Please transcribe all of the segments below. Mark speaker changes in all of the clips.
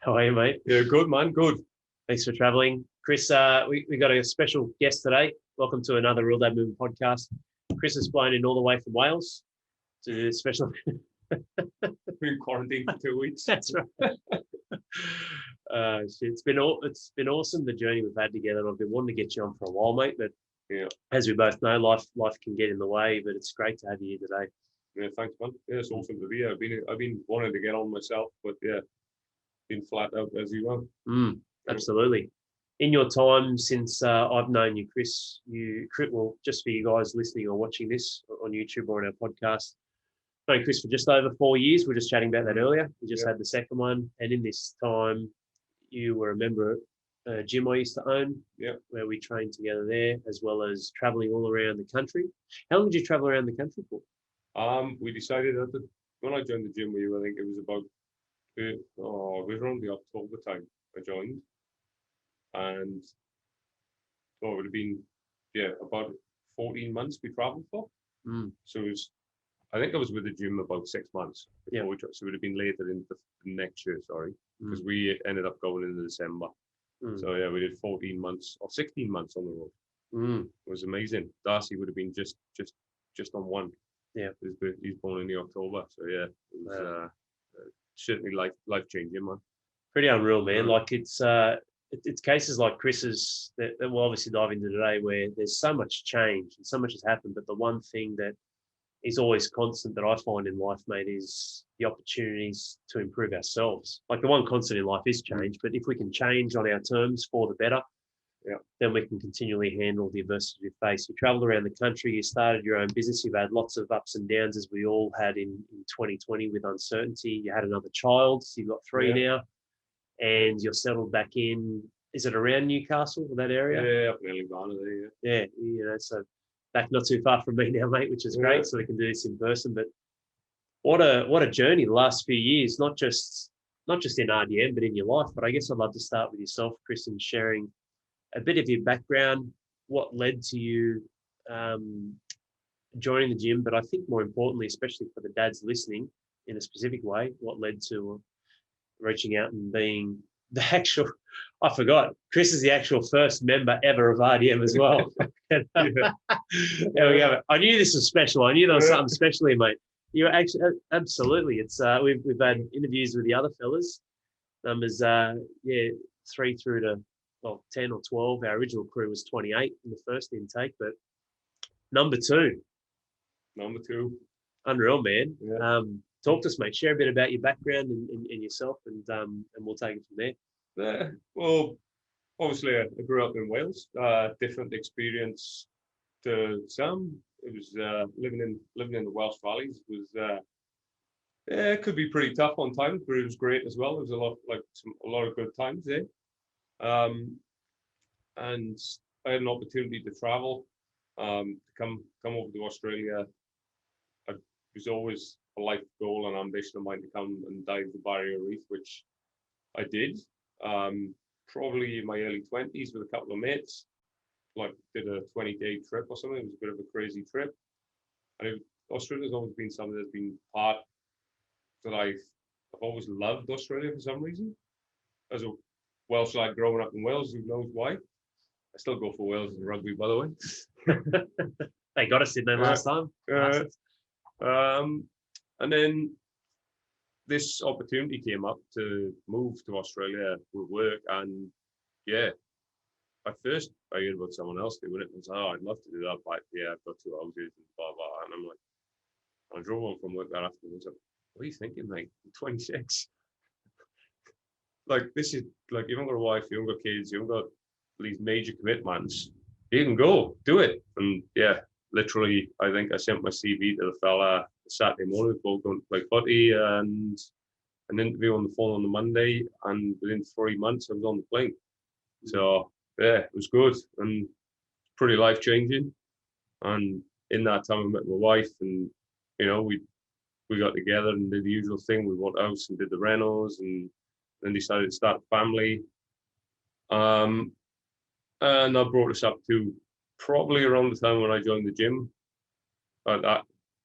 Speaker 1: How are you, mate?
Speaker 2: Yeah, good, man. Good.
Speaker 1: Thanks for traveling. Chris, we got a special guest today. Welcome to another Real Dad Movement podcast. Chris has flown in all the way from Wales to do a special.
Speaker 2: Been quarantined for 2 weeks.
Speaker 1: That's right. It's been awesome, the journey we've had together, and I've been wanting to get you on for a while, mate. But
Speaker 2: Yeah.
Speaker 1: as we both know, life can get in the way. But it's great to have you here today.
Speaker 2: Yeah, thanks, man. Yeah, it's awesome to be here. I've been wanting to get on myself, but yeah, been flat out as you know.
Speaker 1: Absolutely. In your time since I've known you, Chris, well, just for you guys listening or watching this on YouTube or on our podcast, I've known Chris for just over 4 years. We were just chatting about that earlier. We just had the second one. And in this time, you were a member of a gym I used to own, where we trained together there, as well as traveling all around the country. How long did you travel around the country for?
Speaker 2: We decided when I joined the gym with you, I think it was about it was around the October time I joined, and it would have been about 14 months we travelled for. So it was, I think I was with the gym about 6 months before we so it would have been later in the next year, because we ended up going in December. So yeah, we did 14 months or 16 months on the road. It was amazing. Darcy would have been just on one. Yeah, he's born in the October, so yeah, it was certainly life changing, man.
Speaker 1: Pretty unreal, man. Like it's cases like Chris's that we'll obviously dive into today, where there's so much change and so much has happened, but the one thing that is always constant that I find in life, mate, is the opportunities to improve ourselves. Like the one constant in life is change, but if we can change on our terms for the better, then we can continually handle the adversity we face. You traveled around the country, you started your own business, you've had lots of ups and downs, as we all had in 2020 with uncertainty. You had another child, so you've got three now, and you're settled back in. Is it around Newcastle, that area?
Speaker 2: Yeah, up nearly Ghana there,
Speaker 1: Yeah, so back not too far from me now, mate, which is great, so we can do this in person. But what a journey the last few years, not just in RDM, but in your life. But I guess I'd love to start with yourself, Chris, and sharing a bit of your background, what led to you joining the gym, but I think more importantly, especially for the dads listening in a specific way, what led to reaching out and being the actual, I forgot, Chris is the actual first member ever of RDM as well. There we go. I knew this was special. I knew there was something special here, mate. You're actually, absolutely. It's we've had interviews with the other fellas. Numbers, 3 through to 10 or 12. Our original crew was 28 in the first intake, but number two. Unreal, man.
Speaker 2: Yeah.
Speaker 1: Talk to us, mate. Share a bit about your background and yourself, and we'll take it from there.
Speaker 2: Yeah. Well, obviously, I grew up in Wales. Different experience to some. It was living in the Welsh valleys. It was it could be pretty tough on times, but it was great as well. There was a lot of good times there. And I had an opportunity to travel, to come over to Australia. It was always a life goal and ambition of mine to come and dive the Barrier Reef, which I did. Probably in my early 20s with a couple of mates. Did a 20-day trip or something. It was a bit of a crazy trip. And Australia's always been something that's been part that I've always loved Australia for some reason. As a Welsh lad growing up in Wales, who knows why? I still go for Wales in rugby, by the way.
Speaker 1: They got us, didn't they, last time?
Speaker 2: And then this opportunity came up to move to Australia with work, and at first I heard about someone else doing it, and I was like, I'd love to do that, but I've got 2 houses and blah blah. And I'm like, I drove home from work that afternoon. I was like, what are you thinking, mate? I'm 26. This is you haven't got a wife, you haven't got kids, you haven't got these major commitments. You can go do it. And literally, I think I sent my CV to the fella Saturday morning, both going like buddy, and an interview on the phone on the Monday, and within 3 months I was on the plane. So it was good and pretty life changing. And in that time I met my wife, and we got together and did the usual thing. We bought a house and did the renos, and then decided to start a family. And that brought us up to probably around the time when I joined the gym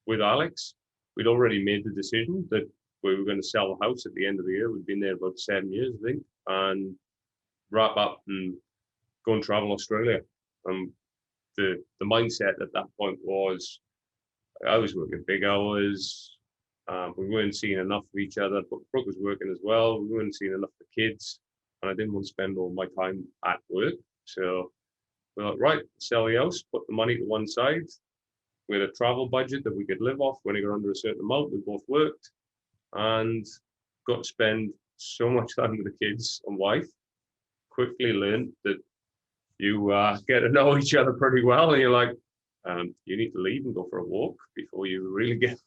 Speaker 2: with Alex. We'd already made the decision that we were going to sell the house at the end of the year. We'd been there about 7 years, I think, and wrap up and go and travel Australia. The mindset at that point was I was working big hours. We weren't seeing enough of each other, but Brooke was working as well. We weren't seeing enough of the kids, and I didn't want to spend all my time at work. So we're like, right, sell the house, put the money to one side. We had a travel budget that we could live off. When it got under a certain amount, we both worked and got to spend so much time with the kids and wife. Quickly learned that you get to know each other pretty well, and you're like, you need to leave and go for a walk before you really get.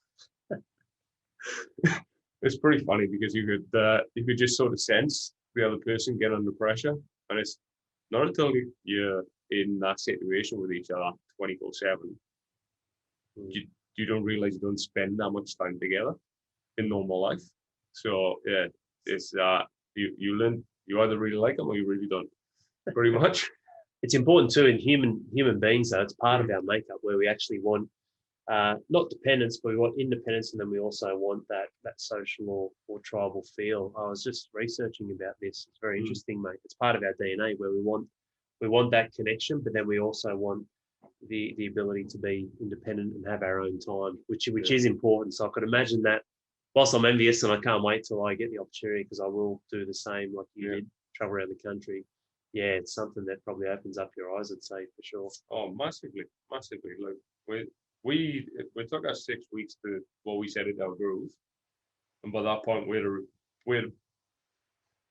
Speaker 2: It's pretty funny because you could just sort of sense the other person get under pressure, and it's not until you're in that situation with each other 24/7 you don't realize you don't spend that much time together in normal life. So yeah, it's you learn you either really like them or you really don't. Pretty much.
Speaker 1: It's important too in human beings though. It's part of our makeup where we actually want not dependence, but we want independence, and then we also want that social or tribal feel. I was just researching about this. It's very interesting, mate. It's part of our DNA where we want that connection, but then we also want the ability to be independent and have our own time, which is important. So I could imagine that. Whilst I'm envious and I can't wait till I get the opportunity, because I will do the same like you did, travel around the country. Yeah, it's something that probably opens up your eyes, I'd say, for sure.
Speaker 2: Oh, massively. Like we took us 6 weeks to we set it our groove, and by that point we're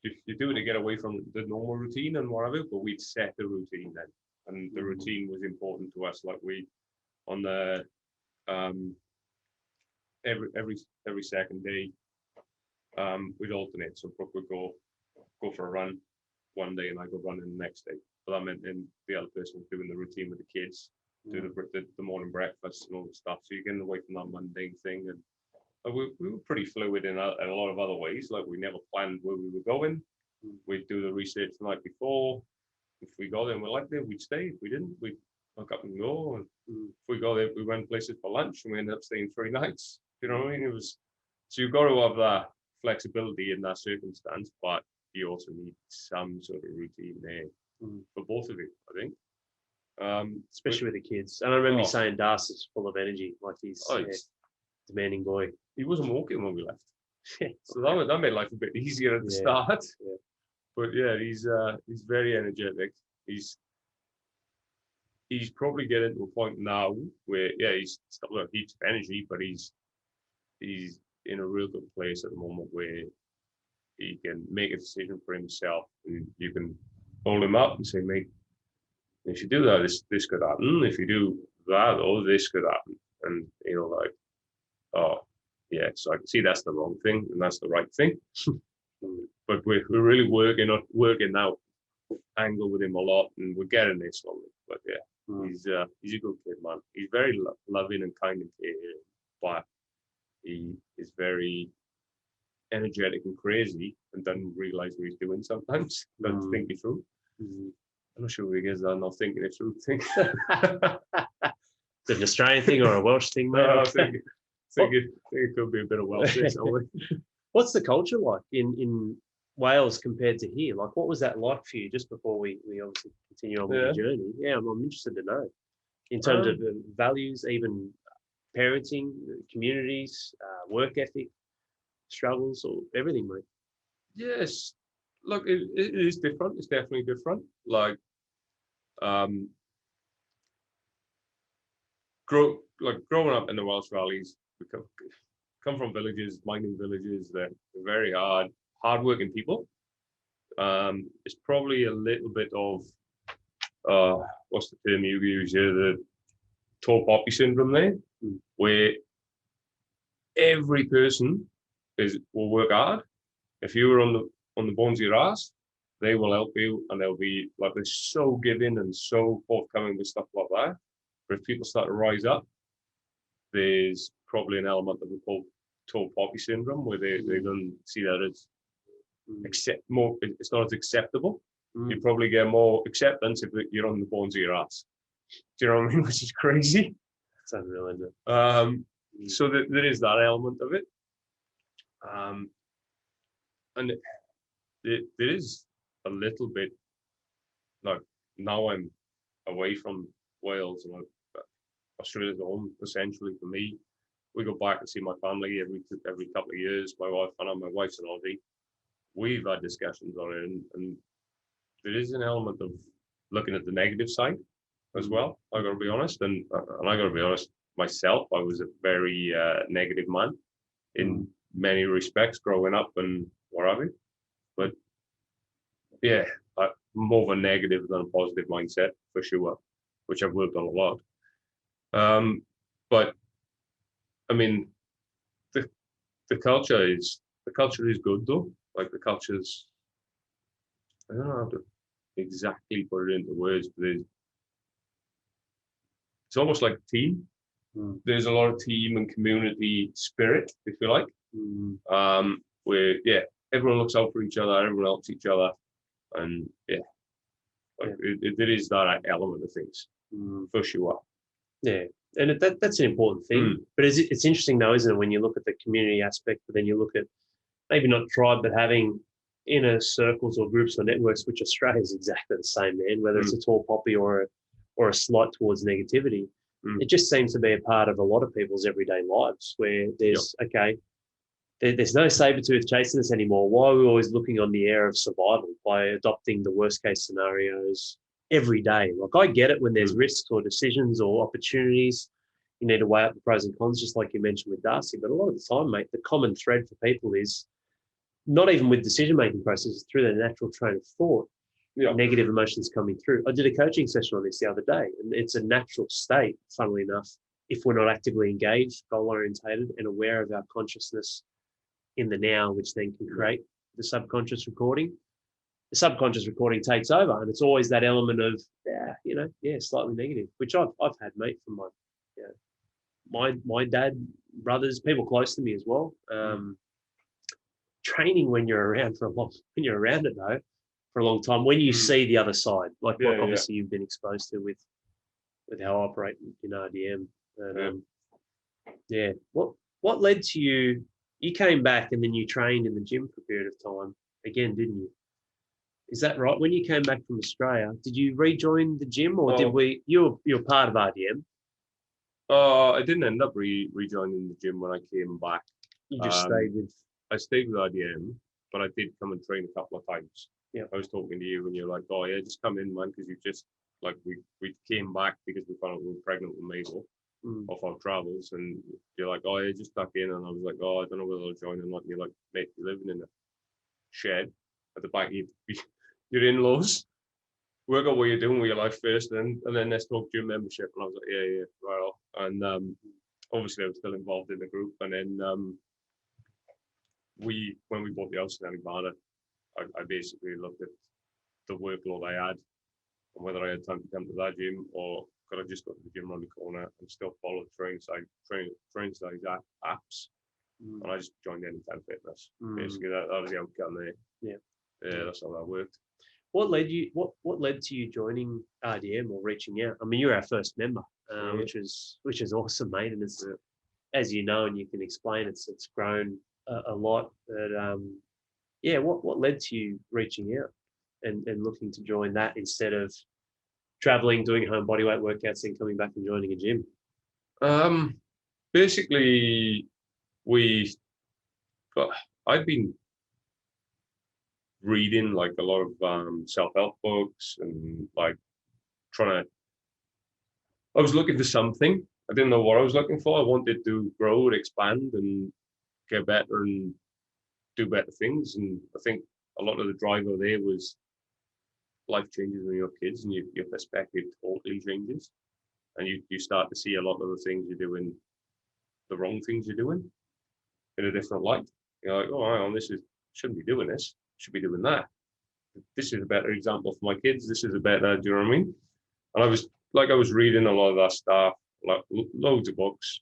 Speaker 2: you do it to get away from the normal routine and whatever, but we'd set the routine then, and the routine was important to us. Like we on the every second day we'd alternate. So Brooke would go for a run one day and I go running the next day. But that meant then the other person was doing the routine with the kids, do the morning breakfast and all the stuff. So you're getting away from that mundane thing. And we were pretty fluid in a lot of other ways. Like we never planned where we were going. We'd do the research the night before. If we got there and we liked it, we'd stay. If we didn't, we'd look up and go. And if we got there, we went places for lunch and we ended up staying 3 nights. You know what I mean? It was, so you've got to have that flexibility in that circumstance, but you also need some sort of routine there for both of you, I think.
Speaker 1: Especially with the kids. And I remember you saying Das is full of energy, like he's demanding boy.
Speaker 2: He wasn't walking when we left. So that made life a bit easier at the start.
Speaker 1: Yeah.
Speaker 2: But yeah, he's very energetic. He's probably getting to a point now where he's still got heaps of energy, but he's in a real good place at the moment where he can make a decision for himself, and you can hold him up and say, mate, if you do that, this could happen. If you do that, this could happen. And like, oh yeah, so I can see that's the wrong thing and that's the right thing. But we're really working out angle with him a lot, and we're getting there slowly. But yeah, he's a good kid, man. He's very loving and kind and caring, but he is very energetic and crazy and doesn't realize what he's doing sometimes. Doesn't think it through. I'm not sure where he gets that not thinking it through thing. Is
Speaker 1: it an Australian thing or a Welsh thing, mate?
Speaker 2: No, I think it could be a bit of Welsh.
Speaker 1: What's the culture like in Wales compared to here? Like, what was that like for you just before we obviously continue on with the journey? Yeah, I'm interested to know. In terms of values, even parenting, communities, work ethic, struggles, or everything, mate.
Speaker 2: Yes, look, it is different. It's definitely different. Like, growing up in the Welsh valleys, we come from villages, mining villages. They're very hard-working people. It's probably a little bit of what's the term you use here? The tall poppy syndrome there, where every person will work hard. If you were on the bones of your ass, they will help you, and they'll be like, they're so giving and so forthcoming with stuff like that. But if people start to rise up, there's probably an element of the tall poppy syndrome where they don't see that as it's not as acceptable. You probably get more acceptance if you're on the bones of your ass. Do you know what I mean? Which is crazy.
Speaker 1: That's unreal, isn't it?
Speaker 2: So there is that element of it. And there is a little bit, like, now I'm away from Wales and Australia's home essentially for me. We go back and see my family every couple of years. My wife's an Aussie. We've had discussions on it, and there is an element of looking at the negative side as well. I got to be honest, and I got to be honest myself. I was a very negative man in many respects growing up and what have you. But yeah, more of a negative than a positive mindset for sure, which I've worked on a lot. But I mean, the culture is good though. Like the culture's, I don't know how to exactly put it into words, but it's almost like a team. There's a lot of team and community spirit, if you like. Where everyone looks out for each other, everyone helps each other, and there is that element of things for sure.
Speaker 1: Yeah, and that's an important thing. But it's interesting though, isn't it, when you look at the community aspect, but then you look at maybe not tribe, but having inner circles or groups or networks, which Australia is exactly the same, man. Whether it's a tall poppy or a slight towards negativity, it just seems to be a part of a lot of people's everyday lives where there's there's no saber-tooth chasing us anymore. Why are we always looking on the air of survival by adopting the worst case scenarios every day? Like, I get it when there's risks or decisions or opportunities. You need to weigh up the pros and cons, just like you mentioned with Darcy. But a lot of the time, mate, the common thread for people is not even with decision-making processes, through their natural train of thought, negative emotions coming through. I did a coaching session on this the other day, and it's a natural state, funnily enough, if we're not actively engaged, goal-orientated, and aware of our consciousness in the now, which then can create the subconscious recording. The subconscious recording takes over, and it's always that element of, slightly negative, which I've had, mate, from my dad, brothers, people close to me as well. Training when you're around for a long time, when you see the other side, like what obviously you've been exposed to with how I operate in RDM. What led to you? You came back and then you trained in the gym for a period of time again, didn't you? Is that right? When you came back from Australia, did you rejoin the gym, or you were part of RDM?
Speaker 2: I didn't end up rejoining the gym when I came back.
Speaker 1: You just stayed with.
Speaker 2: I stayed with RDM, but I did come and train a couple of times. Yeah, I was talking to you and you're like, "Oh yeah, just come in, man," because you just like we came back because we found out we were pregnant with Mabel off our travels, and you're like, "Oh yeah, just back in," and I was like, "Oh, I don't know whether I'll join or not." And you're like, "Mate, you're living in a shed at the back of your in-laws. Work out what you're doing with your life first, and then let's talk gym membership." And I was like, "Yeah, right." And obviously I was still involved in the group, and then when we bought the house in Avaliable, I basically looked at the workload I had and whether I had time to come to that gym or could I just go to the gym around the corner and still follow train size apps. And I just joined Anytime Fitness. Basically, that was the outcome there. Yeah, that's how that worked.
Speaker 1: What led to you joining RDM or reaching out? I mean, you're our first member, which is awesome, mate. And it's as you know, and you can explain, it's grown a lot. But what led to you reaching out and looking to join that instead of traveling, doing home bodyweight workouts, and coming back and joining a gym?
Speaker 2: Basically, I've been reading like a lot of self-help books and like I was looking for something. I didn't know what I was looking for. I wanted to grow and expand and get better and do better things. And I think a lot of the driver there was life changes when you're kids and your perspective totally changes. And you start to see a lot of the things you're doing, the wrong things you're doing in a different light. You're like, oh, hang on, shouldn't be doing this. Should be doing that. This is a better example for my kids. This is a better, do you know what I mean? And I was reading a lot of that stuff, like loads of books,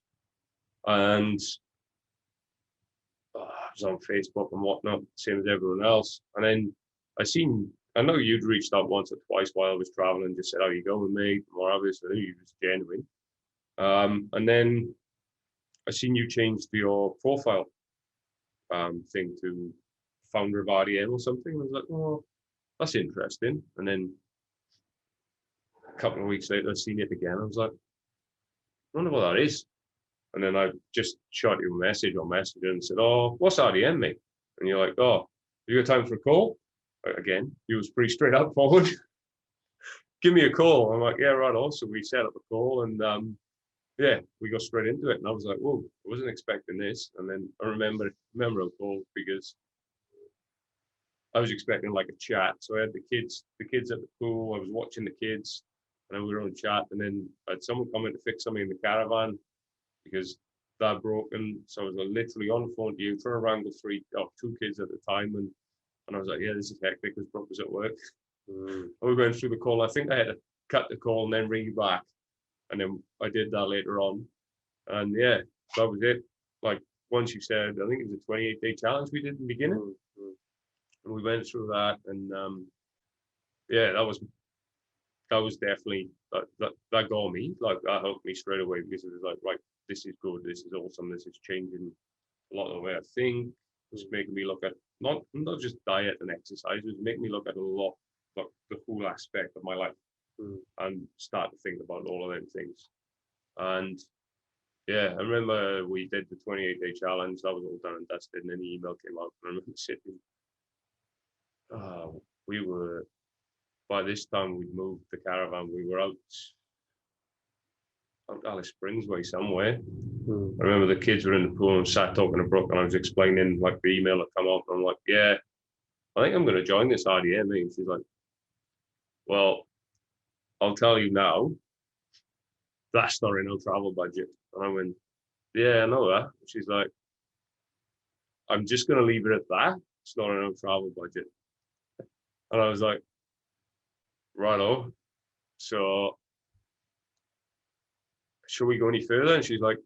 Speaker 2: and I was on Facebook and whatnot, same as everyone else. And then I know you'd reached out once or twice while I was traveling and just said, "How you going, mate?" More obviously, I knew you was genuine. And then I seen you change to your profile thing to founder of RDM or something. And I was like, oh, that's interesting. And then a couple of weeks later, I seen it again. I was like, I wonder what that is. And then I just shot you a message on Messenger and said, oh, what's RDM, mate? And you're like, oh, you got time for a call? Again, he was pretty straight up forward. Give me a call. I'm like, yeah, right on. So we set up a call and yeah, we got straight into it. And I was like, whoa, I wasn't expecting this. And then I remember a call because I was expecting like a chat. So I had the kids at the pool. I was watching the kids and then we were on chat. And then I had someone come in to fix something in the caravan because that had broken. So I was literally on the phone to you, trying to wrangle two kids at the time. And I was like, yeah, this is hectic because Brooke was at work. And we went through the call. I think I had to cut the call and then ring you back. And then I did that later on. And yeah, that was it. Like once you said, I think it was a 28-day challenge we did in the beginning. And we went through that. And yeah, that was definitely, that got me. Like that helped me straight away because it was like, right, this is good. This is awesome. This is changing a lot of the way I think. It's making me look at not just diet and exercise, it's making me look at a lot, like the whole aspect of my life and start to think about all of them things. And yeah, I remember we did the 28-day challenge. That was all done and dusted. And then the email came out. And I remember sitting. We were, by this time we'd moved the caravan. We were out Alice Springs way somewhere. I remember the kids were in the pool and sat talking to Brooke, and I was explaining like the email had come up, and I'm like, yeah, I think I'm going to join this RDM. And she's like, well, I'll tell you now, that's not in our travel budget. And I went, yeah, I know that. She's like, I'm just going to leave it at that. It's not in our travel budget. And I was like, righto. So should we go any further? And she's like,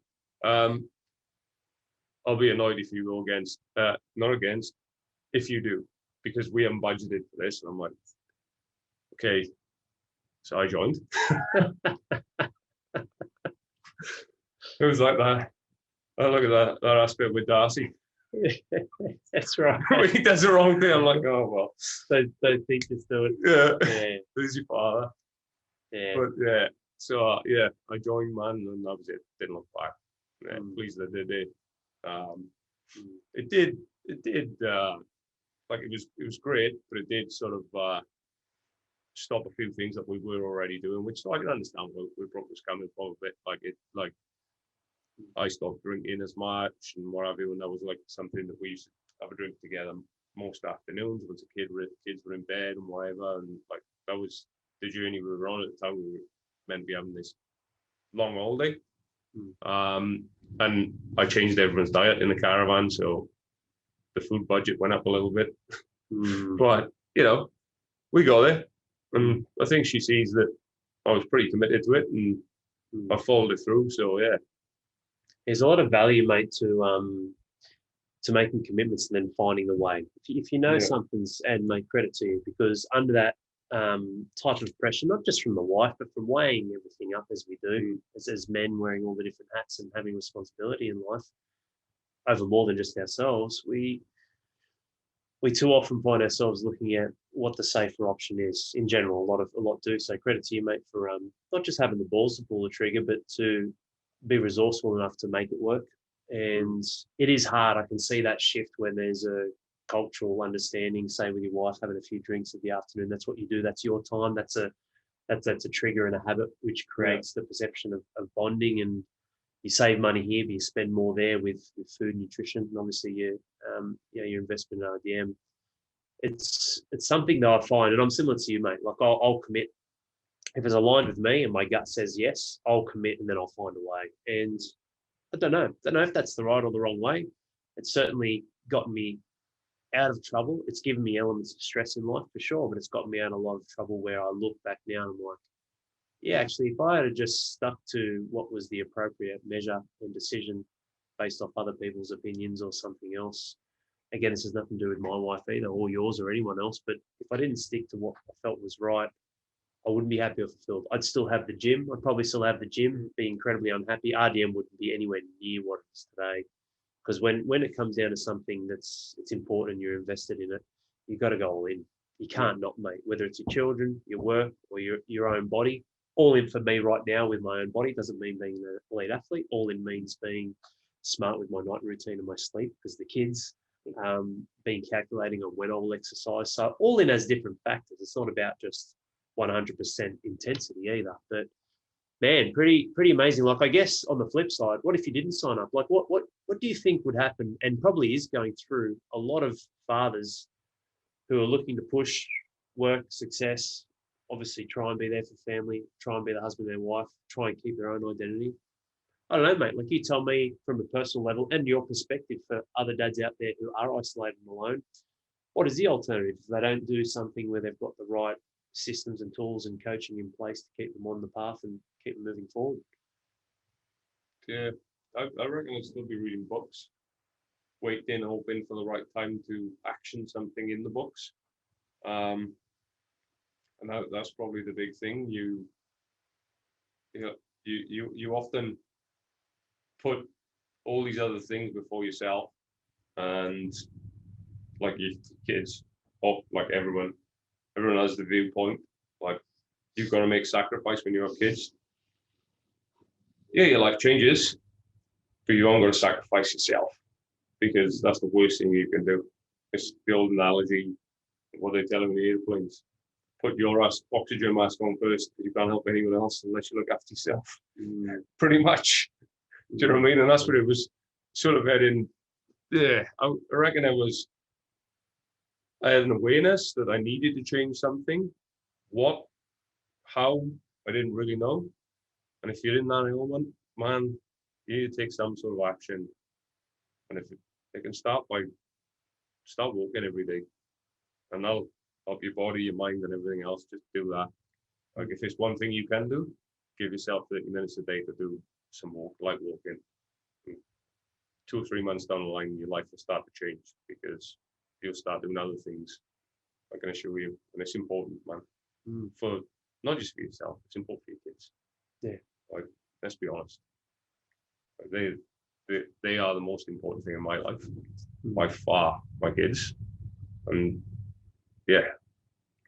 Speaker 2: I'll be annoyed if you go against, not against, if you do, because we haven't budgeted for this. And I'm like, okay. So I joined. It was like that. Oh, look at that aspect with Darcy.
Speaker 1: That's right.
Speaker 2: When he does the wrong thing, I'm like, oh, well.
Speaker 1: Don't think just do it.
Speaker 2: Yeah. This is your father.
Speaker 1: Yeah.
Speaker 2: But yeah. So yeah, I joined, man, and that was it. Didn't look back. Yeah, pleased that they did. It did. Like it was great, but it did sort of stop a few things that we were already doing, which I can understand where Brooke was coming from a bit. Like I stopped drinking as much and what have you, and that was like something that we used to have a drink together most afternoons once kids were in bed and whatever, and like that was the journey we were on at the time. We were meant to be having this long holiday. And I changed everyone's diet in the caravan, so the food budget went up a little bit. But you know, we got there, and I think she sees that I was pretty committed to it, and I followed it through. So yeah,
Speaker 1: there's a lot of value, mate, to making commitments and then finding the way. If you know something's, and make credit to you, because under that type of pressure, not just from the wife, but from weighing everything up as we do, as men wearing all the different hats and having responsibility in life over more than just ourselves, we too often find ourselves looking at what the safer option is in general. A lot do. So credit to you, mate, for not just having the balls to pull the trigger, but to be resourceful enough to make it work. And it is hard. I can see that shift when there's a cultural understanding, say with your wife, having a few drinks in the afternoon. That's what you do. That's your time. That's a trigger and a habit which creates the perception of bonding, and you save money here, but you spend more there with food and nutrition. And obviously your investment in RDM. It's something that I find, and I'm similar to you, mate. Like I'll commit if it's aligned with me and my gut says yes, I'll commit and then I'll find a way. And I don't know if that's the right or the wrong way. It's certainly gotten me out of trouble. It's given me elements of stress in life for sure, but it's gotten me out of a lot of trouble where I look back now and I'm like, yeah, actually, if I had just stuck to what was the appropriate measure and decision based off other people's opinions or something else, again, this has nothing to do with my wife either or yours or anyone else, but if I didn't stick to what I felt was right, I wouldn't be happy or fulfilled. I'd still have the gym. I'd probably still have the gym, be incredibly unhappy. RDM wouldn't be anywhere near what it is today. Because when it comes down to something it's important, you're invested in it, you've got to go all in. You can't not, mate. Whether it's your children, your work, or your own body. All in for me right now with my own body doesn't mean being an elite athlete. All in means being smart with my night routine and my sleep, because the kids, being calculating on when I will exercise. So all in has different factors. It's not about just 100% intensity either. But man, pretty amazing. Like, I guess on the flip side, what if you didn't sign up? Like, what do you think would happen? And probably is going through a lot of fathers who are looking to push work, success, obviously try and be there for family, try and be the husband and their wife, try and keep their own identity. I don't know, mate. Like, you tell me from a personal level and your perspective for other dads out there who are isolated and alone, what is the alternative if they don't do something where they've got the right systems and tools and coaching in place to keep them on the path and keep them moving forward?
Speaker 2: Yeah, I reckon I'd still be reading books, waiting, hoping for the right time to action something in the books. And that's probably the big thing. You often put all these other things before yourself, and like your kids, or like everyone has the viewpoint. Like, you've got to make sacrifice when you have kids. Yeah, your life changes, but you aren't going to sacrifice yourself, because that's the worst thing you can do. It's the old analogy, what they tell in the airplanes: put your oxygen mask on first, because you can't help anyone else unless you look after yourself. Pretty much. Do you know what I mean? And that's what it was sort of heading. Yeah, I reckon I had an awareness that I needed to change something. What, how, I didn't really know. And if you're in that element, man, you need to take some sort of action. And if they can start walking every day, and that'll help your body, your mind, and everything else. Just do that. Like, if it's one thing you can do, give yourself 30 minutes a day to do some walk, like walking. 2 or 3 months down the line, your life will start to change, because you'll start doing other things, I can assure you. And it's important, man. For not just for yourself, it's important for your kids.
Speaker 1: Yeah.
Speaker 2: Like, let's be honest. Like, they are the most important thing in my life, by far, my kids. And yeah,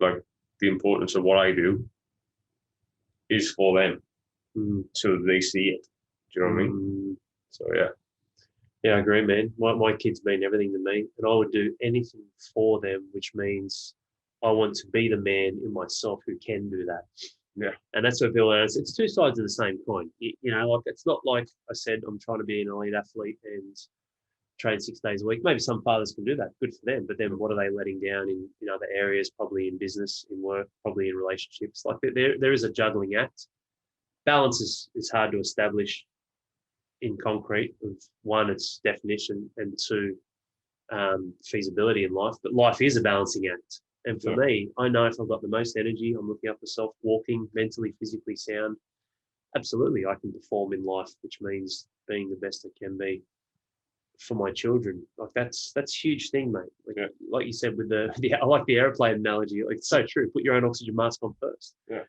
Speaker 2: like, the importance of what I do is for them, so that they see it. Do you know what I mean? So yeah.
Speaker 1: Yeah, I agree, man. My kids mean everything to me, and I would do anything for them, which means I want to be the man in myself who can do that.
Speaker 2: Yeah.
Speaker 1: And that's what people are. It's two sides of the same coin. You know, like, it's not like I said, I'm trying to be an elite athlete and train 6 days a week. Maybe some fathers can do that. Good for them. But then what are they letting down in other areas, probably in business, in work, probably in relationships? Like, there is a juggling act. Balance is hard to establish in concrete. Of one, it's definition, and two, feasibility in life. But life is a balancing act. And for me, I know if I've got the most energy, I'm looking after myself, walking, mentally, physically sound, absolutely, I can perform in life, which means being the best I can be for my children. Like, that's a huge thing, mate. Like you said with I like the airplane analogy. Like, it's so true. Put your own oxygen mask on first.
Speaker 2: Yeah.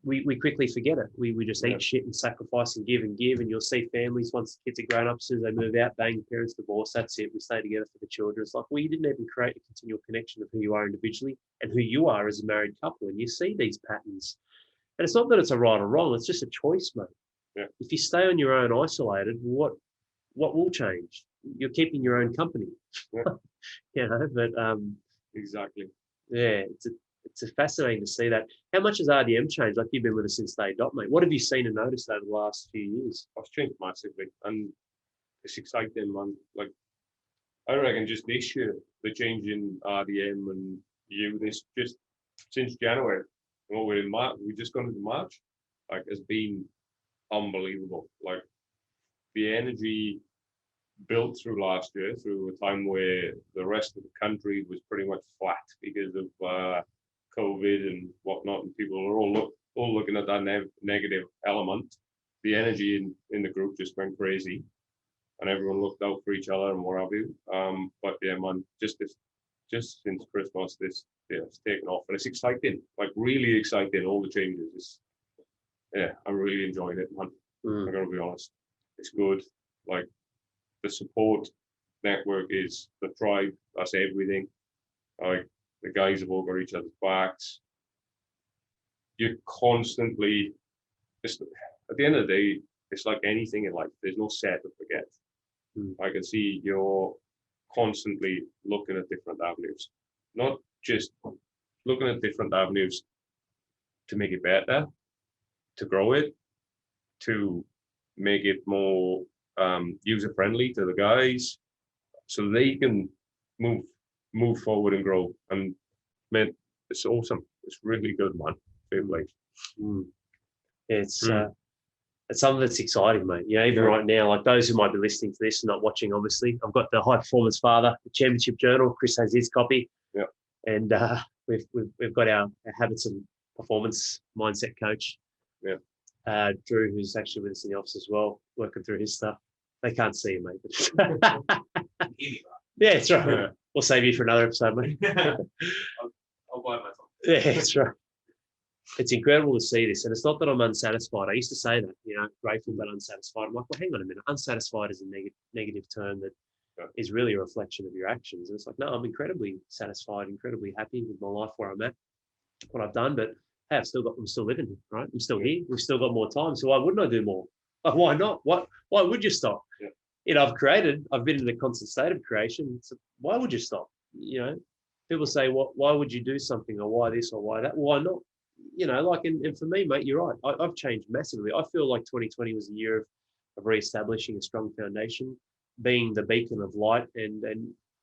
Speaker 1: We quickly forget it. We just eat shit and sacrifice and give. And you'll see families, once the kids are grown up, as soon as they move out, bang, parents divorce, that's it. We stay together for the children. It's like, well, you didn't even create a continual connection of who you are individually and who you are as a married couple. And you see these patterns. And it's not that it's a right or wrong, it's just a choice, mate.
Speaker 2: Yeah.
Speaker 1: If you stay on your own isolated, what will change? You're keeping your own company.
Speaker 2: Yeah.
Speaker 1: But
Speaker 2: exactly.
Speaker 1: Yeah, it's fascinating to see that. How much has RDM changed? Like, you've been with us since day dot, mate. What have you seen and noticed over the last few years?
Speaker 2: It's changed massively, and it's exciting, man. Like, I reckon just this year, the change in RDM and this just since January, we're in March, we just gone into March, like, has been unbelievable. Like, the energy built through last year, through a time where the rest of the country was pretty much flat because of COVID and whatnot, and people are all looking at that negative element. The energy in the group just went crazy, and everyone looked out for each other and what have you. But yeah, man, just since Christmas, it's taken off, and it's exciting, like, really exciting. All the changes, I'm really enjoying it, man. I'm gonna be honest, it's good. Like, the support network is the tribe. That's everything. Like the guys have all got each other's backs. You're constantly, just at the end of the day, it's like anything in life. There's no set or forget. I can see you're constantly looking at different avenues, not just looking at different avenues to make it better, to grow it, to make it more user friendly to the guys, so they can move forward and grow. And man, it's awesome. It's really good, man. Feel like
Speaker 1: it's something that's exciting, mate. You know, even right now, like those who might be listening to this and not watching, obviously, I've got the High Performance Father, the Championship Journal. Chris has his copy.
Speaker 2: Yeah.
Speaker 1: And we've got our habits and performance mindset coach.
Speaker 2: Yeah.
Speaker 1: Drew, who's actually with us in the office as well, working through his stuff. They can't see you, mate. But yeah, that's right. Yeah. We'll save you for another episode, mate.
Speaker 2: I'll buy my phone.
Speaker 1: Yeah, that's right. It's incredible to see this. And it's not that I'm unsatisfied. I used to say that, you know, grateful but unsatisfied. I'm like, well, hang on a minute. Unsatisfied is a negative term that is really a reflection of your actions. And it's like, no, I'm incredibly satisfied, incredibly happy with my life where I'm at, what I've done. But hey, I'm still living, right? I'm still here. We've still got more time. So why wouldn't I do more? Like, why not? Why would you stop?
Speaker 2: Yeah.
Speaker 1: You know, I've been in a constant state of creation. So why would you stop? You know, people say, why would you do something, or why this or why that? Why not? You know, like, and for me, mate, you're right. I've changed massively. I feel like 2020 was a year of reestablishing a strong foundation, being the beacon of light, and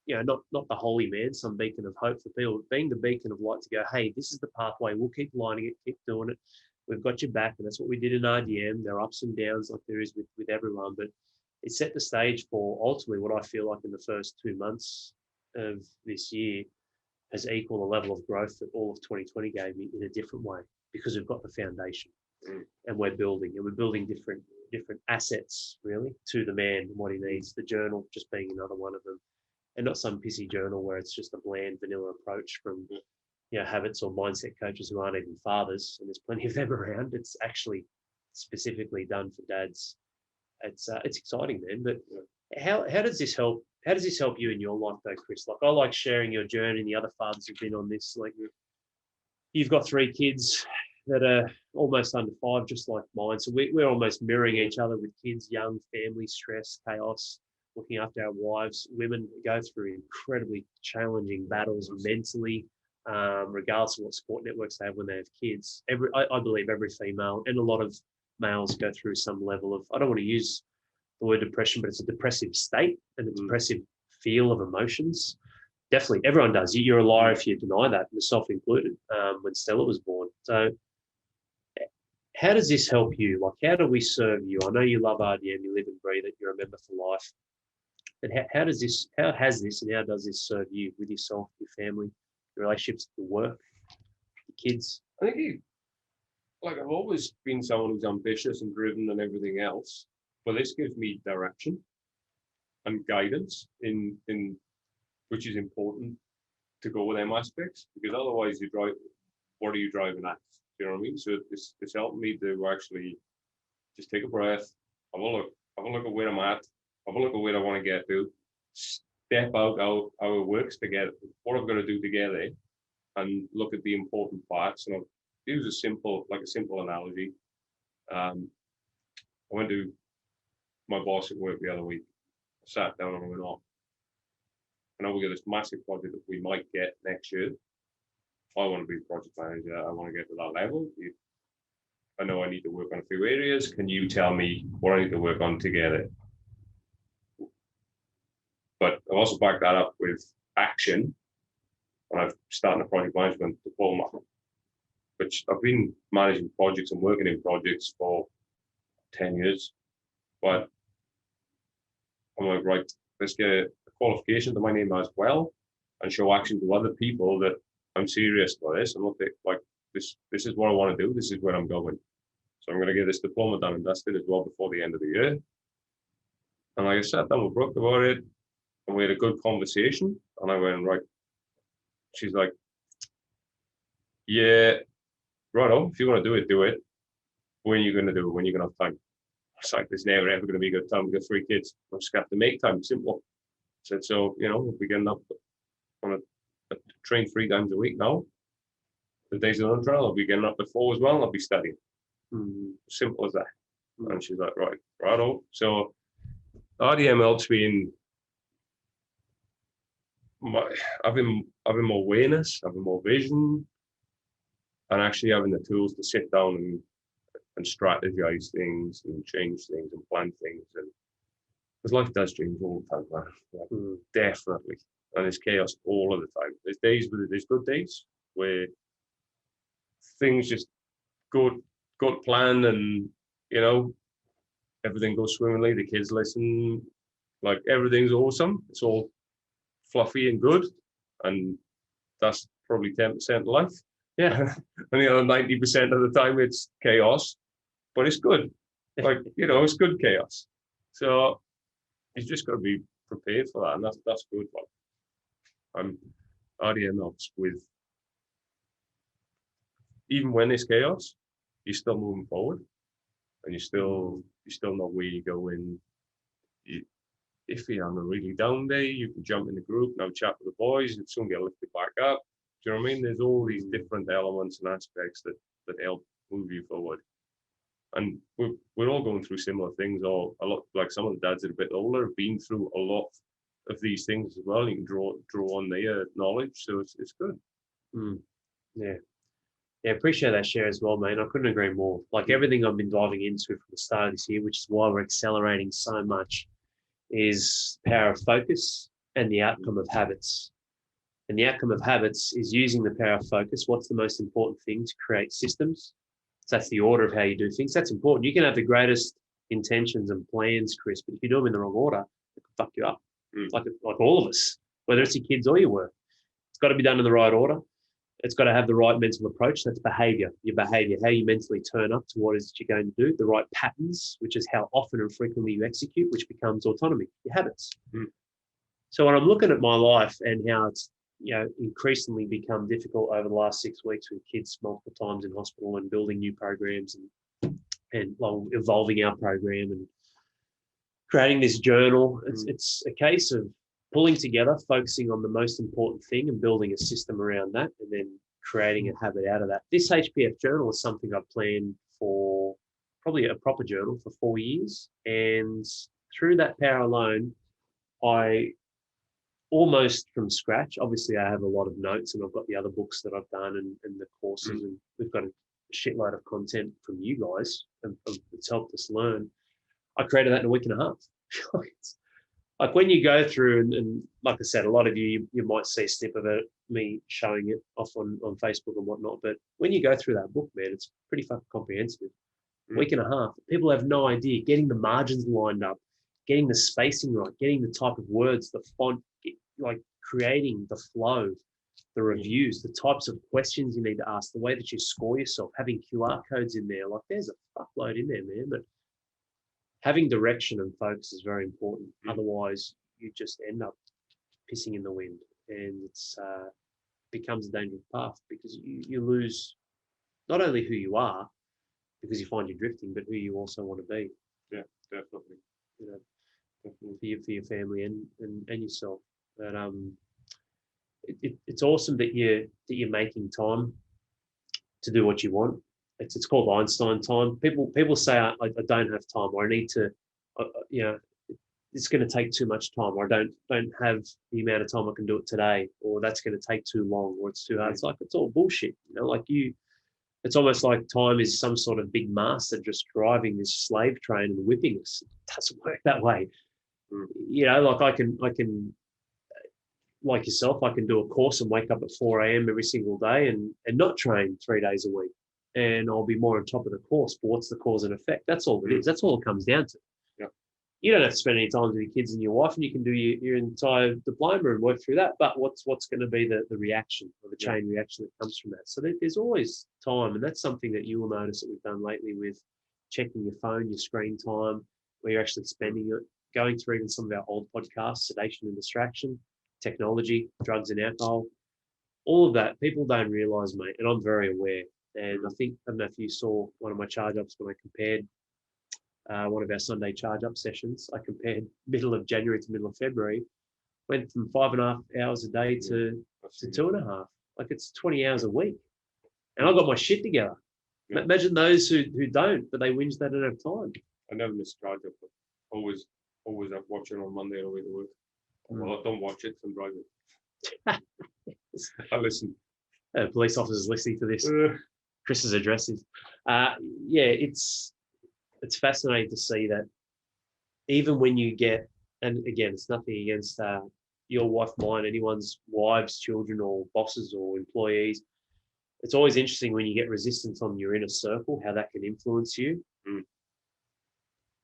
Speaker 1: you know, not the holy man, some beacon of hope for people, being the beacon of light to go, hey, this is the pathway. We'll keep lining it, keep doing it. We've got your back, and that's what we did in RDM. There are ups and downs like there is with everyone, but it set the stage for ultimately what I feel like in the first 2 months of this year has equaled the level of growth that all of 2020 gave me in a different way, because we've got the foundation and we're building different assets really to the man and what he needs. The journal just being another one of them, and not some pissy journal where it's just a bland vanilla approach from, you know, habits or mindset coaches who aren't even fathers, and there's plenty of them around. It's actually specifically done for dads. It's exciting, man. But how does this help? How does this help you in your life, though, Chris? Like, I like sharing your journey, and the other fathers who've been on this. Like, you've got 3 kids that are almost under 5, just like mine. So we're almost mirroring each other with kids, young family, stress, chaos, looking after our wives. Women go through incredibly challenging battles mentally, regardless of what support networks they have when they have kids. I believe every female and a lot of males go through some level of, I don't want to use the word depression, but it's a depressive state and a depressive feel of emotions. Definitely, everyone does. You're a liar if you deny that, myself included, when Stella was born. So how does this help you? Like, how do we serve you? I know you love RDM, you live and breathe it, you're a member for life. But how has this and how does this serve you with yourself, your family, your relationships, your work, your kids?
Speaker 2: I think I've always been someone who's ambitious and driven and everything else, but this gives me direction and guidance in which is important to go with them aspects, because otherwise what are you driving at? Do you know what I mean? So it's helped me to actually just take a breath, have a look at where I'm at, have a look at where I want to get to, step out how it works together, what I've got to do together, and look at the important parts. And I'll use a simple analogy. I went to my boss at work the other week. I sat down and I went, oh, I know we got this massive project that we might get next year. I want to be project manager. I want to get to that level. I know I need to work on a few areas. Can you tell me what I need to work on together? But I've also backed that up with action when I've started a project management diploma, which I've been managing projects and working in projects for 10 years. But I'm like, right, let's get a qualification to my name as well and show action to other people that I'm serious about this. I'm not like, this is what I want to do. This is where I'm going. So I'm going to get this diploma done and dusted as well before the end of the year. And like I sat down with Brooke about it, and we had a good conversation. And I went, right. She's like, yeah, right on. If you want to do it, do it. When are you going to do it? When are you going to have time? it's like there's never ever going to be a good time. We've got 3 kids. We'll just have to make time. Simple. I said, so, you know, we'll be getting up on a train 3 times a week now. The days of the trial, I'll be getting up at 4 as well. I'll be studying. Simple as that. And she's like, right, righto. So RDM helps me in having more awareness, having more vision, and actually having the tools to sit down and strategize things and change things and plan things. And because life does change all the time, man. Like, definitely. And there's chaos all of the time. There's days where there's good days where things just go to plan, and you know, everything goes swimmingly. The kids listen, like everything's awesome. It's all fluffy and good, and that's probably 10% of life. Yeah, and the other 90% of the time it's chaos, but it's good. Like, you know, it's good chaos. So you just got to be prepared for that, and that's good. Like, RDM helps with, even when there's chaos, you're still moving forward, and you still know where you're going. If you're on a really down day, you can jump in the group and have a chat with the boys, and soon get lifted back up. Do you know what I mean? There's all these different elements and aspects that help move you forward. And we're all going through similar things, or a lot, like some of the dads that are a bit older have been through a lot of these things as well. You can draw on their knowledge, so it's good.
Speaker 1: Yeah. Yeah, appreciate that share as well, mate. I couldn't agree more. Like everything I've been diving into from the start of this year, which is why we're accelerating so much, is power of focus and the outcome of habits. And the outcome of habits is using the power of focus. What's the most important thing? To create systems. So that's the order of how you do things. That's important. You can have the greatest intentions and plans, Chris, but if you do them in the wrong order, it can fuck you up. Like all of us, whether it's your kids or your work. It's got to be done in the right order. It's got to have the right mental approach. That's behavior, your behavior, how you mentally turn up to what it is that you're going to do, the right patterns, which is how often and frequently you execute, which becomes autonomy, your habits. So when I'm looking at my life and how it's, you know, increasingly become difficult over the last 6 weeks with kids multiple times in hospital and building new programs and evolving our program and creating this journal, it's a case of pulling together, focusing on the most important thing and building a system around that, and then creating a habit out of that. This HPF journal is something I've planned for probably a proper journal for 4 years. And through that power alone, I almost from scratch, obviously I have a lot of notes and I've got the other books that I've done and the courses, and we've got a shitload of content from you guys and it's helped us learn. I created that in a week and a half. Like when you go through, and like I said, a lot of you might see a snip of it, me showing it off on Facebook and whatnot. But when you go through that book, man, it's pretty fucking comprehensive. Week and a half. People have no idea. Getting the margins lined up, getting the spacing right, getting the type of words, the font, like creating the flow, the reviews, the types of questions you need to ask, the way that you score yourself, having QR codes in there. Like there's a fuckload in there, man. But having direction and focus is very important. Otherwise, you just end up pissing in the wind, and it's becomes a dangerous path because you lose not only who you are because you find you're drifting, but who you also want to be.
Speaker 2: Yeah, definitely.
Speaker 1: You know, definitely for your family and yourself. But it's awesome that you're making time to do what you want. It's called Einstein time. People say I don't have time, or I need to, you know, it's going to take too much time, or I don't have the amount of time I can do it today, or that's going to take too long, or it's too hard. It's like, it's all bullshit, you know. Like it's almost like time is some sort of big master just driving this slave train and whipping us. It doesn't work that way. You know, like I can like yourself, I can do a course and wake up at 4 a.m. every single day and not train 3 days a week. And I'll be more on top of the course. But what's the cause and effect? That's all it is. That's all it comes down to.
Speaker 2: Yeah.
Speaker 1: You don't have to spend any time with your kids and your wife, and you can do your entire diploma and work through that. But what's going to be the reaction or the chain reaction that comes from that? So there's always time, and that's something that you will notice that we've done lately with checking your phone, your screen time, where you're actually spending it, going through even some of our old podcasts, sedation and distraction, technology, drugs and alcohol, all of that. People don't realise, mate, and I'm very aware. And I don't know if you saw one of my charge ups when I compared one of our Sunday charge up sessions. I compared middle of January to middle of February, went from 5.5 hours a day to 2.5. Like it's 20 hours a week. And I got my shit together. Yeah. Imagine those who don't, but they whinge they don't have time.
Speaker 2: I never miss charge up, but always up watching on Monday on the way to work. Well, I don't watch it, I'm driving. I listen.
Speaker 1: Police officers listening to this. Chris's addresses. It's fascinating to see that even when you get, and again, it's nothing against your wife, mine, anyone's wives, children, or bosses or employees. It's always interesting when you get resistance on your inner circle, how that can influence you.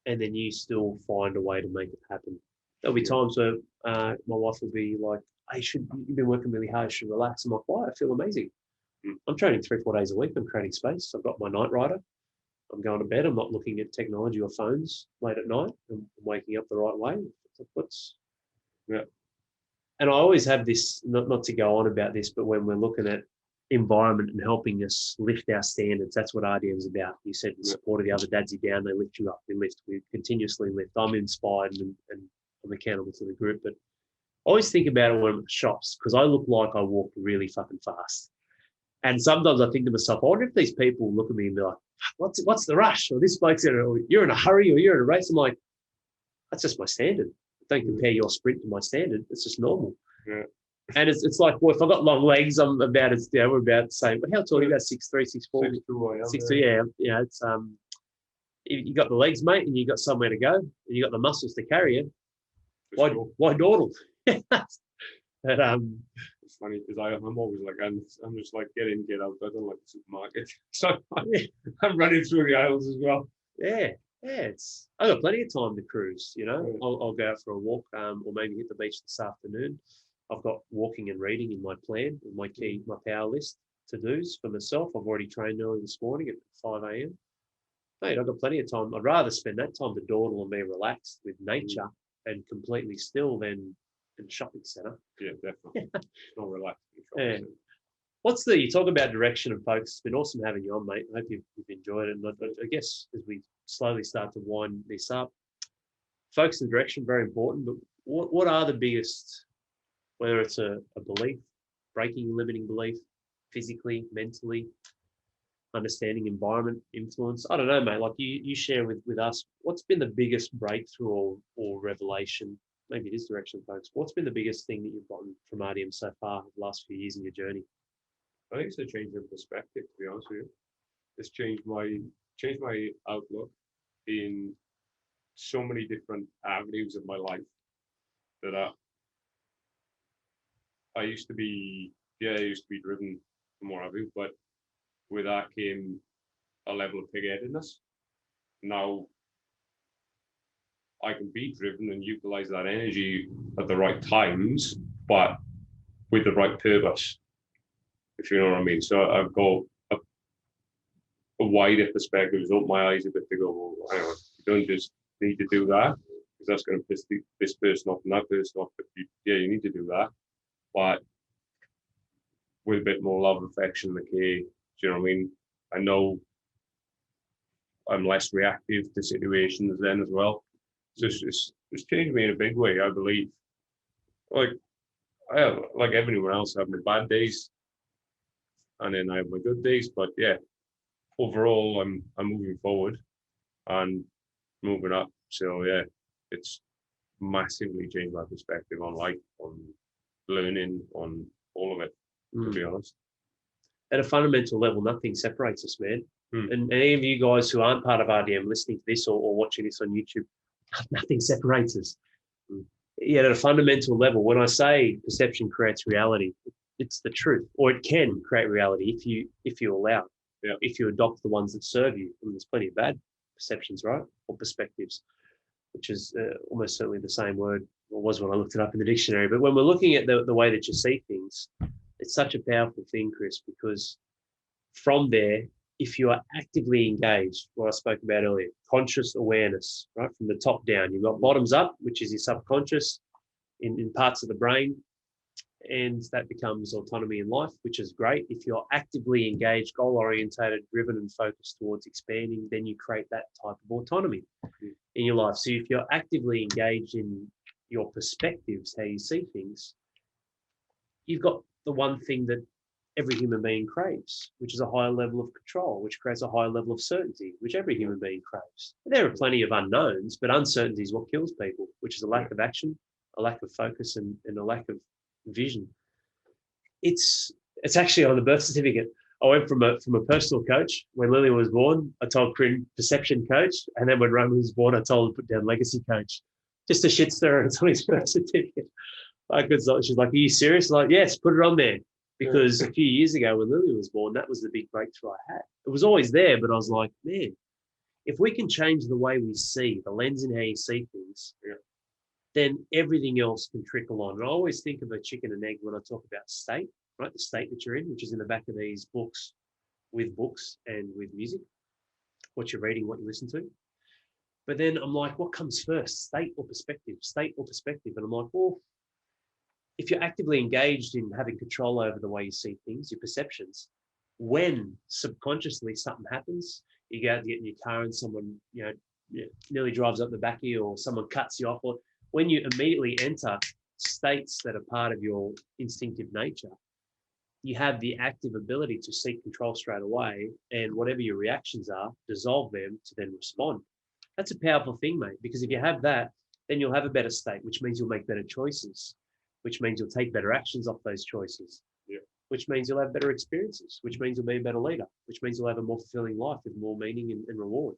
Speaker 1: And then you still find a way to make it happen. There'll be times where my wife will be like, hey, you've been working really hard, you should relax. I'm like, why? I feel amazing. I'm training 3-4 days a week. I'm creating space. I've got my night rider. I'm going to bed. I'm not looking at technology or phones late at night. I'm waking up the right way.
Speaker 2: Yeah.
Speaker 1: And I always have this, not to go on about this, but when we're looking at environment and helping us lift our standards, that's what RDM is about. You said in support of the other dads, you down, they lift you up. We continuously lift. I'm inspired and I'm accountable to the group. But I always think about it when I'm at the shops because I look like I walk really fucking fast. And sometimes I think to myself, I wonder if these people look at me and be like, what's the rush? Or this bloke's you're in a hurry or you're in a race. I'm like, that's just my standard. Don't compare your sprint to my standard. It's just normal.
Speaker 2: Yeah.
Speaker 1: And it's like, well, if I've got long legs, I'm about as, we're about the same. But how tall are you? About 6'3", 6'4"? 6'2", yeah. It's you got the legs, mate, and you got somewhere to go, and you got the muscles to carry it. Why dawdle? But
Speaker 2: it's funny because I'm always like, I'm just like get in, get out. I don't like the supermarket, so I'm running through the aisles as well.
Speaker 1: Yeah. I got plenty of time to cruise. I'll go out for a walk, or maybe hit the beach this afternoon. I've got walking and reading in my plan, in my power list to dos for myself. I've already trained early this morning at 5 a.m. Mate, I've got plenty of time. I'd rather spend that time to dawdle and be relaxed with nature and completely still than in a shopping centre.
Speaker 2: Yeah, definitely. Not relaxed.
Speaker 1: You talk about direction and focus. It's been awesome having you on, mate. I hope you've enjoyed it. And I guess as we slowly start to wind this up, focus and direction, very important. But what are the biggest, whether it's a belief, breaking limiting belief, physically, mentally, understanding environment, influence? I don't know, mate. Like you share with us, what's been the biggest breakthrough or revelation? Maybe it is direction, folks. What's been the biggest thing that you've gotten from RDM so far the last few years in your journey?
Speaker 2: I think it's a change in perspective, to be honest with you. It's changed my outlook in so many different avenues of my life that I used to be driven and what have you, but with that came a level of pig-headedness. Now I can be driven and utilize that energy at the right times, but with the right purpose, if you know what I mean. So I've got a wider perspective, open my eyes a bit to go, well, hang on, you don't just need to do that because that's going to piss this person off and that person off. But you need to do that, but with a bit more love, affection, and care. Do you know what I mean? I know I'm less reactive to situations then as well. So it's changed me in a big way, I believe. Like everyone else, I have my bad days, and then I have my good days. But yeah, overall, I'm moving forward and moving up. So yeah, it's massively changed my perspective on life, on learning, on all of it. To be honest,
Speaker 1: at a fundamental level, nothing separates us, man. And any of you guys who aren't part of RDM listening to this or watching this on YouTube, nothing separates us. Yet at a fundamental level, when I say perception creates reality, it's the truth, or it can create reality if you allow it.
Speaker 2: Yeah.
Speaker 1: If you adopt the ones that serve you. And there's plenty of bad perceptions, right? Or perspectives, which is almost certainly the same word, or was when I looked it up in the dictionary. But when we're looking at the way that you see things, it's such a powerful thing, Chris, because from there, if you are actively engaged, what I spoke about earlier, conscious awareness, right, from the top down, you've got bottoms up, which is your subconscious in parts of the brain, And that becomes autonomy in life, which is great. If you're actively engaged, goal-orientated, driven, and focused towards expanding, then you create that type of autonomy in your life. So if you're actively engaged in your perspectives, how you see things, you've got the one thing that every human being craves, which is a higher level of control, which creates a higher level of certainty, which every human being craves. There are plenty of unknowns, but uncertainty is what kills people, which is a lack of action, a lack of focus, and a lack of vision. It's actually on the birth certificate. I went from a personal coach. When Lily was born, I told Corinne perception coach, and then when Roman was born, I told her to put down legacy coach. Just a shit stirrer. It's on his birth certificate. She's like, "Are you serious?" I'm like, yes, put it on there. Because a few years ago when Lily was born, that was the big breakthrough I had. It was always there, but I was like, man, if we can change the way we see, the lens in how you see things, then everything else can trickle on. And I always think of a chicken and egg when I talk about state, right? The state that you're in, which is in the back of these books and with music, what you're reading, what you listen to. But then I'm like, what comes first, state or perspective? State or perspective? And I'm like, well, if you're actively engaged in having control over the way you see things, your perceptions, when subconsciously something happens, you go out to get in your car and someone, nearly drives up the back of you, or someone cuts you off, or when you immediately enter states that are part of your instinctive nature, you have the active ability to seek control straight away, and whatever your reactions are, dissolve them to then respond. That's a powerful thing, mate, because if you have that, then you'll have a better state, which means you'll make better choices, which means you'll take better actions off those choices, which means you'll have better experiences, which means you'll be a better leader, which means you'll have a more fulfilling life with more meaning and reward,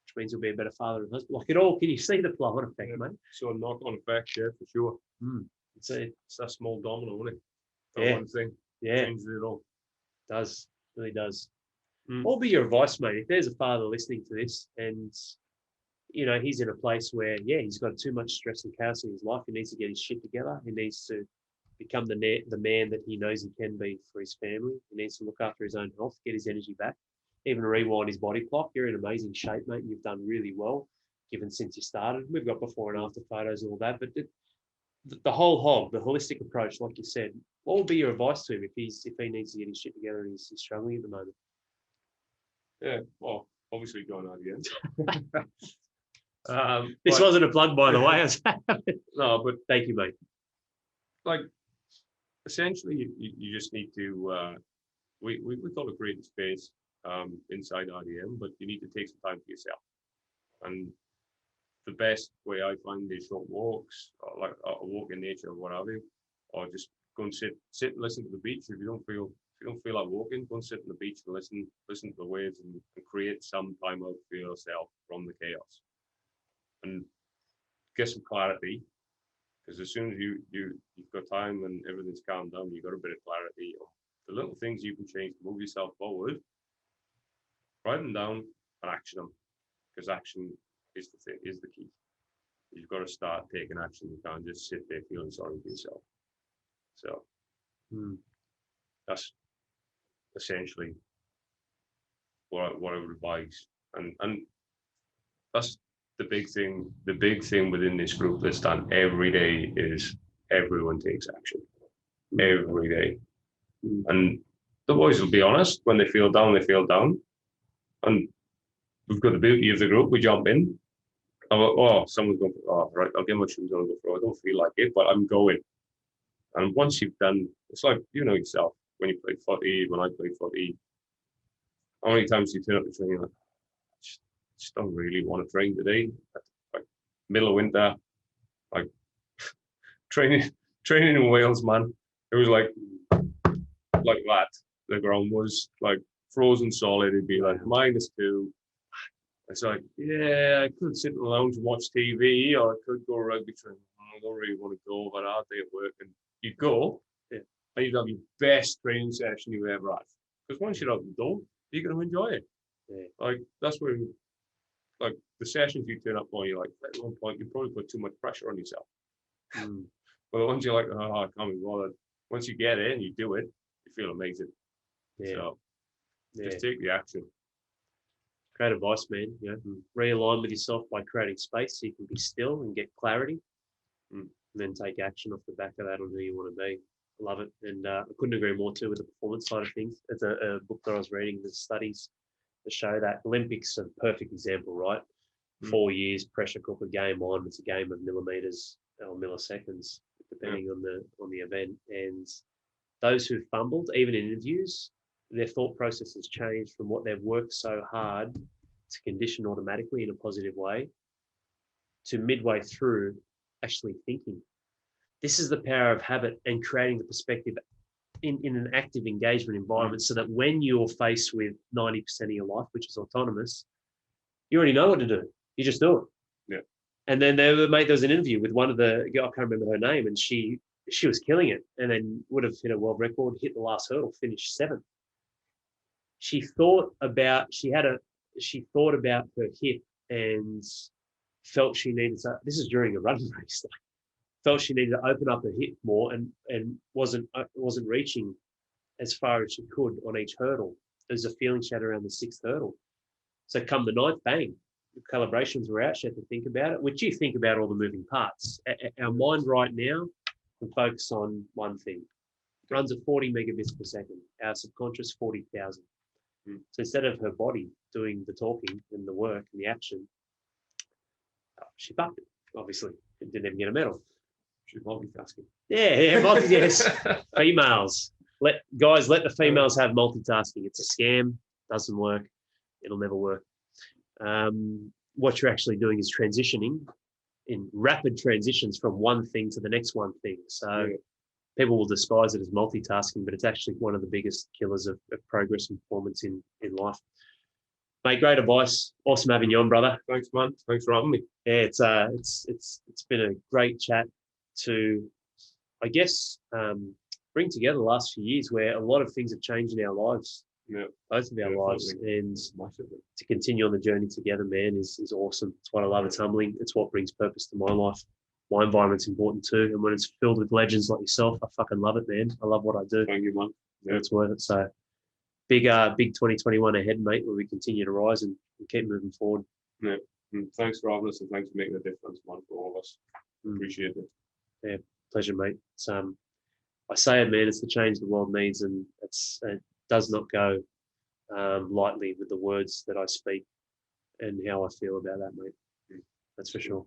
Speaker 1: which means you'll be a better father and husband. Like it all, can you see the flow on effect, mate?
Speaker 2: So a knock-on effect, yeah, for sure. It's that small domino, isn't it? That one thing changes it all.
Speaker 1: Does, really does. What will be your advice, mate? If there's a father listening to this and he's in a place where, he's got too much stress and chaos in his life. He needs to get his shit together. He needs to become the man that he knows he can be for his family. He needs to look after his own health, get his energy back, even rewind his body clock. You're in amazing shape, mate. You've done really well, given since you started. We've got before and after photos and all that. But the whole hog, the holistic approach, like you said, what would be your advice to him if he needs to get his shit together and he's struggling at the moment?
Speaker 2: Yeah, well, obviously going RDM.
Speaker 1: This wasn't a plug, by the way.
Speaker 2: No, but
Speaker 1: thank you, mate.
Speaker 2: Like, essentially, you just need to. We call it creating space inside RDM, but you need to take some time for yourself. And the best way I find is short walks, or like a walk in nature, or what have you, or just go and sit and listen to the beach. If you don't feel like walking, go and sit on the beach and listen to the waves and create some time out for yourself from the chaos. And get some clarity, because as soon as you've got time and everything's calmed down, you've got a bit of clarity. The little things you can change to move yourself forward, write them down and action them, because action is the key. You've got to start taking action. You can't just sit there feeling sorry for yourself. So that's essentially what I would advise, and that's the big thing. The big thing within this group that's done every day is everyone takes action every day. And the boys will be honest, when they feel down, they feel down. And we've got the beauty of the group. We jump in. I'm like, someone's going, right, I'll get my shoes on and go through. I don't feel like it, but I'm going. And once you've done, it's like, yourself, when you play footy, when I play footy, how many times do you turn up to training like, just don't really want to train today. Like middle of winter, like training in Wales, man. It was like that. The ground was like frozen solid. It'd be like -2. It's like, I could sit in the lounge and watch TV, or I could go rugby training. I don't really want to go, but I'll day at work. And you'd go, and you'd have your best training session you've ever had. Because once you're out the door, you're going to enjoy it. Yeah. Like, that's where, like, the sessions you turn up on, you're like, at one point, you probably put too much pressure on yourself. But the ones you're like, I can't be bothered. Once you get it and you do it, you feel amazing. Yeah. So, just take the action.
Speaker 1: Great advice, man. Realign with yourself by creating space so you can be still and get clarity, and then take action off the back of that on who you want to be. love it. And I couldn't agree more too with the performance side of things. It's a book that I was reading, the studies that show that. Olympics are a perfect example, right? 4 years, pressure cooker, game on. It's a game of millimeters or milliseconds, depending on the event. And those who fumbled, even in interviews, their thought process has changed from what they've worked so hard to condition automatically in a positive way to midway through actually thinking. This is the power of habit and creating the perspective in an active engagement environment so that when you're faced with 90% of your life, which is autonomous, you already know what to do. You just do it.
Speaker 2: Yeah.
Speaker 1: And then there was an interview with one of the, I can't remember her name, and she was killing it and then would have hit a world record, hit the last hurdle, finished 7th. She thought about her hip and felt she needed to, this is during a running race, felt she needed to open up her hip more and wasn't reaching as far as she could on each hurdle. There's a feeling she had around the 6th hurdle. So come the 9th, bang, the calibrations were out. She had to think about it, which you think about all the moving parts. Our mind right now can focus on one thing. It runs at 40 megabits per second. Our subconscious, 40,000. So instead of her body doing the talking and the work and the action, she fucked it, obviously. It didn't even get a medal.
Speaker 2: She's multitasking.
Speaker 1: Yeah, yes. Females. Let the females have multitasking. It's a scam. Doesn't work. It'll never work. What you're actually doing is transitioning in rapid transitions from one thing to the next one thing. So people will disguise it as multitasking, but it's actually one of the biggest killers of progress and performance in life. Mate, great advice. Awesome having you on, brother.
Speaker 2: Thanks, man. Thanks for having me.
Speaker 1: Yeah, it's been a great chat to, I guess, bring together the last few years where a lot of things have changed in our lives.
Speaker 2: Yeah,
Speaker 1: both of our lives, and to continue on the journey together, man, is awesome. It's what I love. It's humbling. It's what brings purpose to my life. My environment's important too, and when it's filled with legends like yourself, I fucking love it, man. I love what I do.
Speaker 2: Thank you, man. Yeah.
Speaker 1: It's worth it. So big 2021 ahead, mate, where we continue to rise and keep moving forward.
Speaker 2: Yeah. And thanks for having us, and thanks for making a difference, man, for all of us. Appreciate it.
Speaker 1: Yeah, pleasure, mate. It's I say it, man. It's the change the world needs, and it does not go lightly with the words that I speak and how I feel about that, mate. That's for sure.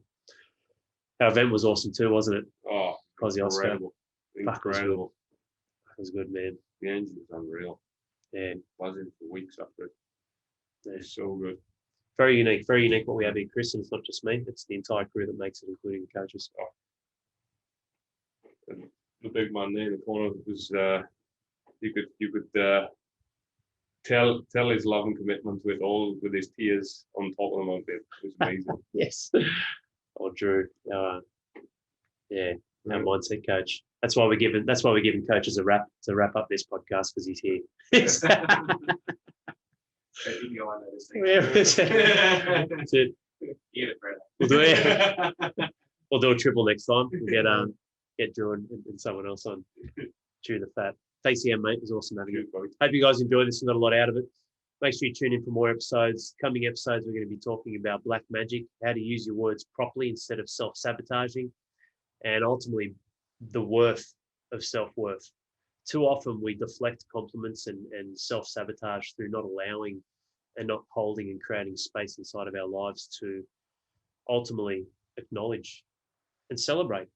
Speaker 1: Our event was awesome too, wasn't it?
Speaker 2: Oh, incredible. Incredible.
Speaker 1: That was good, man.
Speaker 2: The engine was unreal.
Speaker 1: Yeah.
Speaker 2: Buzzing for weeks after it.
Speaker 1: Yeah.
Speaker 2: So good.
Speaker 1: Very unique what we have here, Chris, and it's not just me, it's the entire crew that makes it, including the coaches.
Speaker 2: Oh. And the big man there in the corner was you could tell his love and commitment with his tears on top of him out there. It was amazing.
Speaker 1: Yes. Oh, Drew. Our mindset coach. That's why we're giving coaches a wrap to wrap up this podcast, because he's here. That's it. We'll do a triple next time. We'll get Drew and someone else on. Chew the fat. Thanks again, mate. It was awesome having you. Hope you guys enjoyed this and got a lot out of it. Make sure you tune in for more episodes. Coming episodes, we're going to be talking about black magic, how to use your words properly instead of self-sabotaging, and ultimately the worth of self-worth. Too often we deflect compliments and self-sabotage through not allowing and not holding and creating space inside of our lives to ultimately acknowledge and celebrate.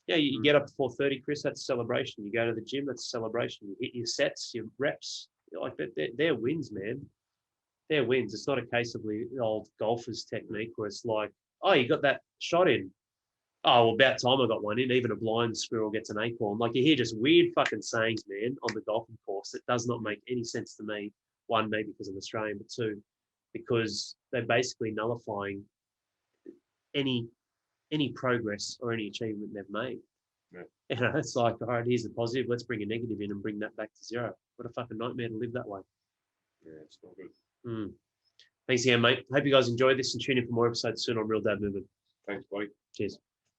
Speaker 1: Yeah, you get up at 4:30, Chris, that's a celebration. You go to the gym, that's a celebration. You hit your sets, your reps, like that. They're wins, man. They're wins. It's not a case of the old golfer's technique where it's like, oh, you got that shot in. Oh, well, about time I got one in. Even a blind squirrel gets an acorn. Like, you hear just weird fucking sayings, man, on the golfing course. It does not make any sense to me. One, maybe because I'm Australian, but two, because they're basically nullifying any progress or any achievement they've made.
Speaker 2: Yeah.
Speaker 1: You know, it's like, all right, here's the positive. Let's bring a negative in and bring that back to zero. What a fucking nightmare to live that way.
Speaker 2: Yeah, it's not good.
Speaker 1: Thanks again, mate. Hope you guys enjoyed this and tune in for more episodes soon on Real Dad Movement.
Speaker 2: Thanks, buddy.
Speaker 1: Cheers.